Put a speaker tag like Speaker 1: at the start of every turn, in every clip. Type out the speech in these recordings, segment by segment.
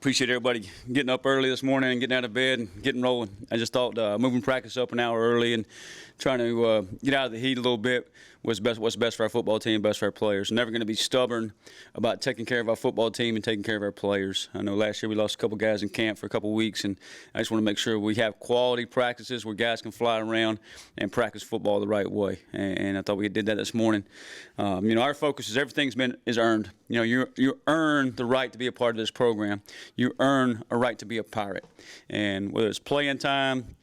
Speaker 1: appreciate everybody getting up early this morning and getting out of bed and getting rolling. I just thought moving practice up an hour early and trying to get out of the heat a little bit was what's best for our football team, best for our players. Never going to be stubborn about taking care of our football team and taking care of our players. I know last year we lost a couple guys in camp for a couple weeks, and I just want to make sure we have quality practices where guys can fly around and practice football the right way. And I thought we did that this morning. Our focus is everything's is earned. You earn the right to be a part of this program. You earn a right to be a Pirate. And whether it's playing time,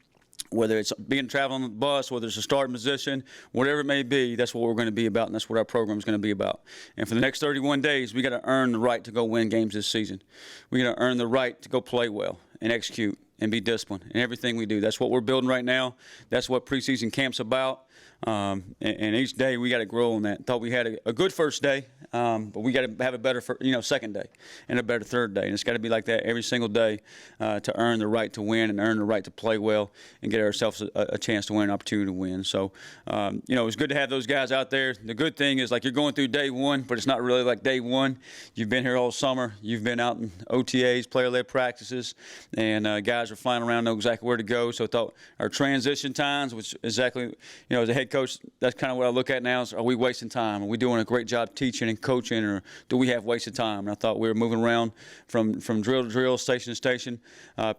Speaker 1: whether it's being traveling on the bus, whether it's a starting position, whatever it may be, that's what we're going to be about, and that's what our program is going to be about. And for the next 31 days, we got to earn the right to go win games this season. We got to earn the right to go play well and execute and be disciplined in everything we do. That's what we're building right now. That's what preseason camp's about. And each day we got to grow on that. Thought we had a good first day, but we got to have a better second day and a better third day. And it's got to be like that every single day to earn the right to win and earn the right to play well and get ourselves a chance to win, an opportunity to win. So, it was good to have those guys out there. The good thing is, like, you're going through day one, but it's not really like day one. You've been here all summer. You've been out in OTAs, player-led practices, and guys are flying around, know exactly where to go. So I thought our transition times, which exactly, as a head coach, that's kind of what I look at now is, are we wasting time? Are we doing a great job teaching and coaching, or do we have wasted time? And I thought we were moving around from drill to drill, station to station,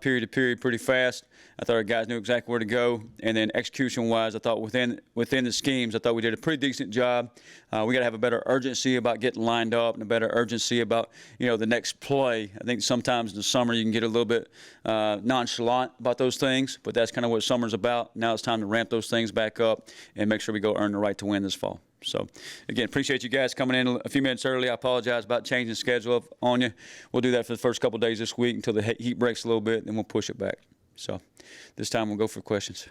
Speaker 1: period to period pretty fast. I thought our guys knew exactly where to go. And then execution-wise, I thought within the schemes, I thought we did a pretty decent job. We got to have a better urgency about getting lined up and a better urgency about, the next play. I think sometimes in the summer you can get a little bit nonchalant about those things, but that's kind of what summer's about. Now it's time to ramp those things back up and make sure we go earn the right to win this fall. So, again, appreciate you guys coming in a few minutes early. I apologize about changing the schedule on you. We'll do that for the first couple of days this week until the heat breaks a little bit, and we'll push it back. So, this time we'll go for questions.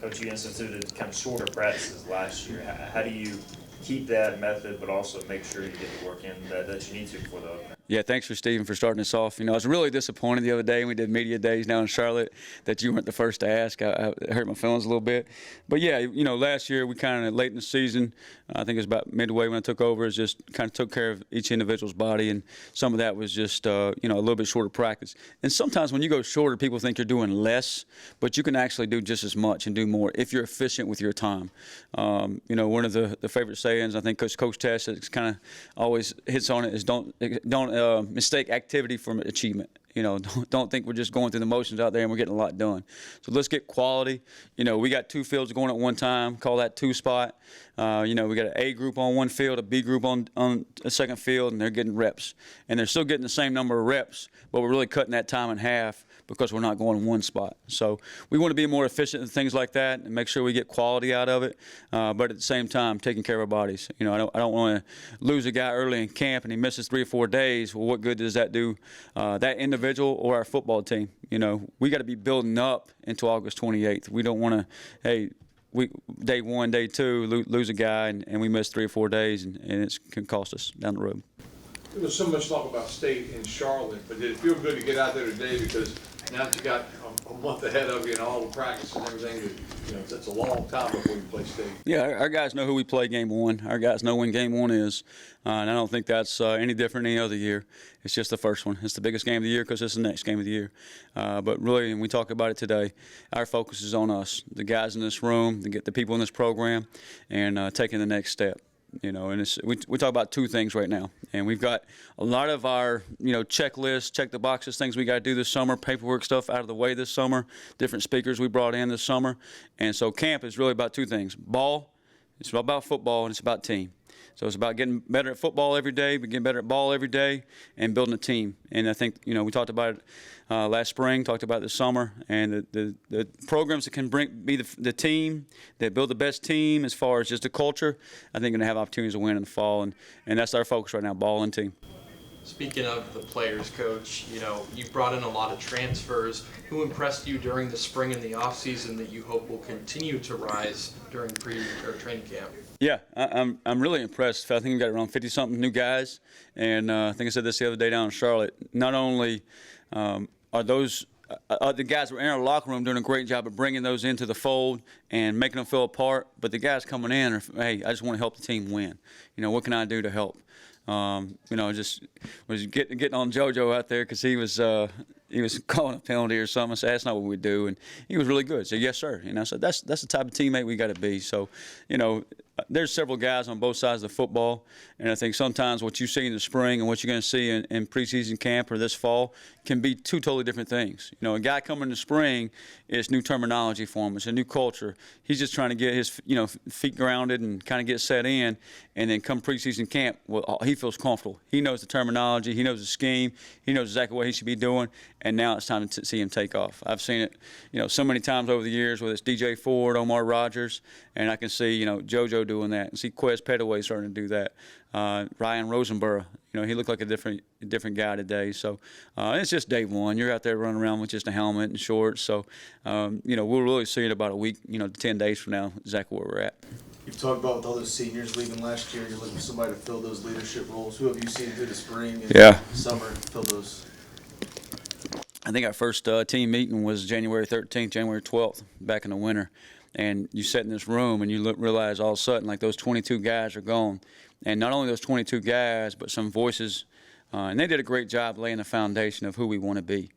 Speaker 2: Coach, you instituted kind of shorter practices last year. How do you keep that method, but also make sure you get the work in that you need to for the opener?
Speaker 1: Yeah, thanks for Stephen for starting us off. I was really disappointed the other day when we did media days down in Charlotte that you weren't the first to ask. I hurt my feelings a little bit. But yeah, last year we kind of late in the season, I think it was about midway when I took over, is just kind of took care of each individual's body, and some of that was just a little bit shorter practice. And sometimes when you go shorter, people think you're doing less, but you can actually do just as much and do more if you're efficient with your time. One of the favorite sayings I think Coach Tess kind of always hits on it is don't mistake activity from achievement. Don't think we're just going through the motions out there and we're getting a lot done. So let's get quality. We got two fields going at one time, call that two spot. We got an A group on one field, a B group on a second field, and they're getting reps. And they're still getting the same number of reps, but we're really cutting that time in half because we're not going in one spot. So we want to be more efficient in things like that and make sure we get quality out of it, but at the same time, taking care of our bodies. I don't want to lose a guy early in camp and he misses 3 or 4 days. Well, what good does that do that individual or our football team? We got to be building up until August 28th. We don't want to, day one, day two, lose a guy and we miss 3 or 4 days and it can cost us down the road.
Speaker 3: There was so much talk about state in Charlotte, but did it feel good to get out there today, because now that you got a month ahead of you and all the practice and everything, it's a long time before you play state?
Speaker 1: Yeah, our guys know who we play game one. Our guys know when game one is, and I don't think that's any different than any other year. It's just the first one. It's the biggest game of the year because it's the next game of the year. But really, and we talked about it today, our focus is on us, the guys in this room, the people in this program, and taking the next step. And we talk about two things right now, and we've got a lot of our checklists, check the boxes, things we got to do this summer, paperwork stuff out of the way this summer, different speakers we brought in this summer, and so camp is really about two things: ball, it's about football, and it's about team. So it's about getting better at football every day, but getting better at ball every day, and building a team. And I think we talked about it last spring, talked about it this summer, and the programs that can be the team that build the best team as far as just the culture, I think going to have opportunities to win in the fall, and that's our focus right now: ball and team.
Speaker 4: Speaking of the players, Coach, you brought in a lot of transfers. Who impressed you during the spring and the offseason that you hope will continue to rise during training camp?
Speaker 1: Yeah, I'm really impressed. I think we've got around 50-something new guys, and I think I said this the other day down in Charlotte. Not only are those the guys who are in our locker room doing a great job of bringing those into the fold and making them feel a part, but the guys coming in are, hey, I just want to help the team win. What can I do to help? Just was getting on JoJo out there because he was calling a penalty or something. I said, that's not what we do. And he was really good. I said, yes, sir. So that's the type of teammate we got to be. So, there's several guys on both sides of the football. And I think sometimes what you see in the spring and what you're going to see in preseason camp or this fall can be two totally different things. A guy coming in the spring, it's new terminology for him. It's a new culture. He's just trying to get his, feet grounded and kind of get set in. And then come preseason camp, well, he feels comfortable. He knows the terminology. He knows the scheme. He knows exactly what he should be doing. And now it's time to see him take off. I've seen it, so many times over the years, whether it's DJ Ford, Omar Rogers, and I can see, JoJo doing that, and see Quez Petaway starting to do that. Ryan Roseboro, he looked like a different guy today. So it's just day one. You're out there running around with just a helmet and shorts. So, we'll really see it about a week, 10 days from now, exactly where we're at.
Speaker 5: You've talked about with all those seniors leaving last year, you're looking for somebody to fill those leadership roles. Who have you seen through the spring and summer fill those?
Speaker 1: I think our first team meeting was January 13th, January 12th, back in the winter. And you sit in this room and you realize all of a sudden, like, those 22 guys are gone. And not only those 22 guys, but some voices. And they did a great job laying the foundation of who we want to be.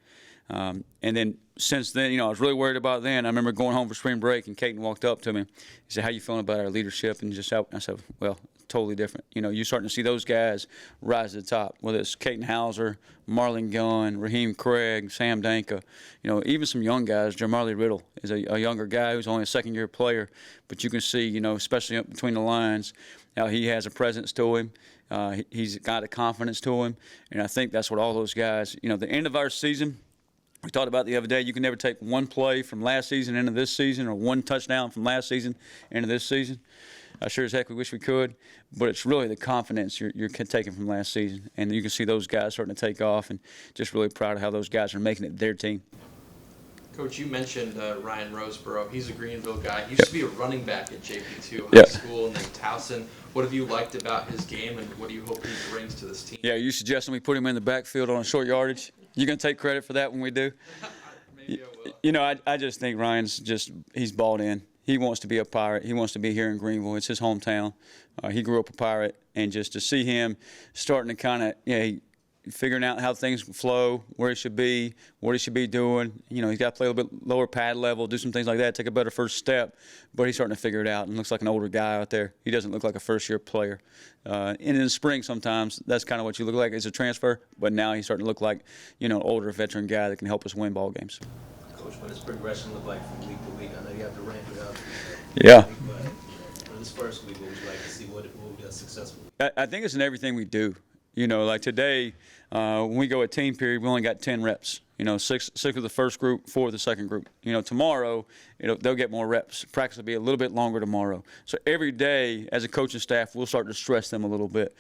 Speaker 1: And then since then, I was really worried about then. I remember going home for spring break, and Caton walked up to me. He said, how you feeling about our leadership? And just how, I said, well, totally different. You're starting to see those guys rise to the top, whether it's Caton Hauser, Marlon Gunn, Raheem Craig, Sam Danka, even some young guys. Jamarly Riddle is a younger guy who's only a second-year player, but you can see, especially up between the lines, how he has a presence to him. He's got a confidence to him, and I think that's what all those guys, the end of our season, we talked about the other day, you can never take one play from last season into this season or one touchdown from last season into this season. I sure as heck we wish we could, but it's really the confidence you're taking from last season. And you can see those guys starting to take off, and just really proud of how those guys are making it their team.
Speaker 4: Coach, you mentioned Ryan Roseboro. He's a Greenville guy. He used to be a running back at JP2 High School and then Towson. What have you liked about his game, and what do you hope he brings to this team?
Speaker 1: Yeah, you suggesting we put him in the backfield on a short yardage? You going to take credit for that when we do?
Speaker 4: Maybe I will.
Speaker 1: I just think Ryan's he's bought in. He wants to be a Pirate. He wants to be here in Greenville. It's his hometown. He grew up a Pirate, and just to see him starting to kind of, figuring out how things flow, where he should be, what he should be doing. He's got to play a little bit lower pad level, do some things like that, take a better first step. But he's starting to figure it out and looks like an older guy out there. He doesn't look like a first-year player. And in the spring sometimes, that's kind of what you look like as a transfer. But now he's starting to look like, an older veteran guy that can help us win ball games.
Speaker 5: Coach, what does progression look like from week to week? I know you have to ramp it up.
Speaker 1: Yeah.
Speaker 5: But for this first week, what would you like to see? What would be successful?
Speaker 1: I think it's in everything we do. Like today, when we go at team period, we only got 10 reps. 6 with the first group, 4 with the second group. Tomorrow, they'll get more reps. Practice will be a little bit longer tomorrow. So every day, as a coaching staff, we'll start to stress them a little bit.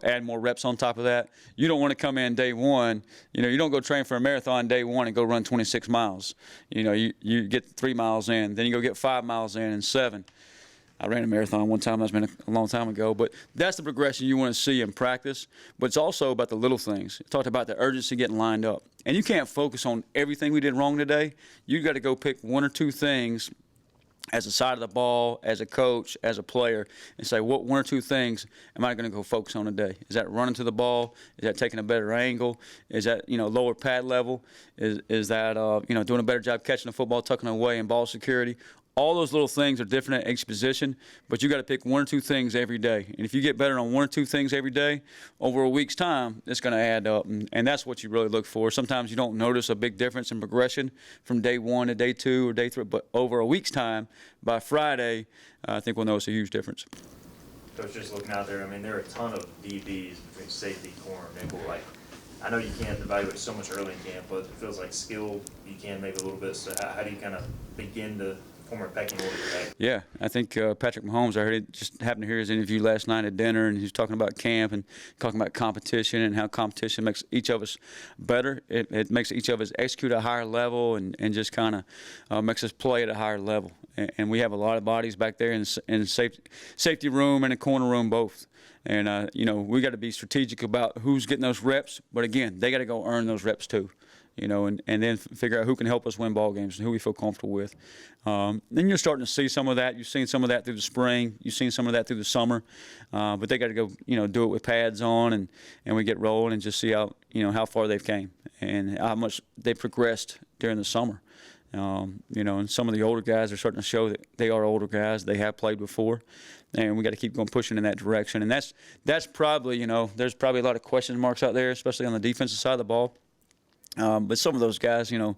Speaker 1: Add more reps on top of that. You don't want to come in day one. You don't go train for a marathon day one and go run 26 miles. You get 3 miles in, then you go get 5 miles in and 7. I ran a marathon one time. That's been a long time ago. But that's the progression you want to see in practice. But it's also about the little things. Talked about the urgency getting lined up. And you can't focus on everything we did wrong today. You got to go pick 1 or 2 things as a side of the ball, as a coach, as a player, and say, what 1 or 2 things am I going to go focus on today? Is that running to the ball? Is that taking a better angle? Is that, lower pad level? Is that, doing a better job catching the football, tucking it away, and ball security? All those little things are different at each position, but you got to pick 1 or 2 things every day. And if you get better on 1 or 2 things every day, over a week's time, it's going to add up. And that's what you really look for. Sometimes you don't notice a big difference in progression from day 1 to day 2 or day 3, but over a week's time, by Friday, I think we'll notice a huge difference.
Speaker 2: Coach, just looking out there, there are a ton of DBs between safety, corner, nickel. I know you can't evaluate so much early in camp, but it feels like skill you can maybe a little bit. So how do you kind of begin to form a pecking order today?
Speaker 1: Yeah, I think Patrick Mahomes, I heard it, just happened to hear his interview last night at dinner, and he was talking about camp and talking about competition and how competition makes each of us better. It makes each of us execute at a higher level and just kind of makes us play at a higher level. And we have a lot of bodies back there in the safety room and the corner room both. And, we got to be strategic about who's getting those reps. But, again, they got to go earn those reps too. and then figure out who can help us win ball games and who we feel comfortable with. Then you're starting to see some of that. You've seen some of that through the spring. You've seen some of that through the summer. But they got to go, do it with pads on, and we get rolling and just see how far they've came and how much they progressed during the summer. And some of the older guys are starting to show that they are older guys. They have played before, and we got to keep going pushing in that direction. And that's probably, there's probably a lot of question marks out there, especially on the defensive side of the ball. But some of those guys, Sam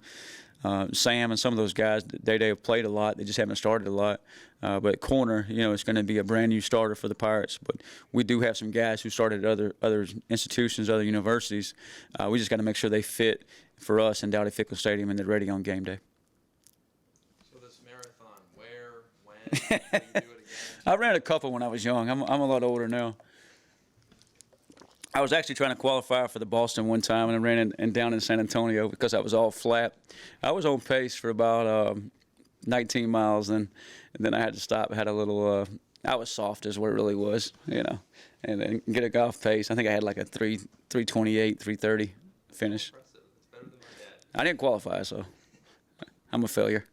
Speaker 1: and some of those guys, they have played a lot. They just haven't started a lot. But corner, it's going to be a brand new starter for the Pirates. But we do have some guys who started at other institutions, other universities. We just got to make sure they fit for us in Dowdy Fickle Stadium and they're ready on game day.
Speaker 4: So this marathon, where, when, will you do it again?
Speaker 1: I ran a couple when I was young. I'm a lot older now. I was actually trying to qualify for the Boston one time, and I ran down in San Antonio because I was all flat. I was on pace for about 19 miles, and then I had to stop. I had a little I was soft is what it really was, and then get a golf pace. I think I had like a 3:28, 3:30 finish.
Speaker 4: Impressive. It's better than my dad.
Speaker 1: I didn't qualify, so I'm a failure.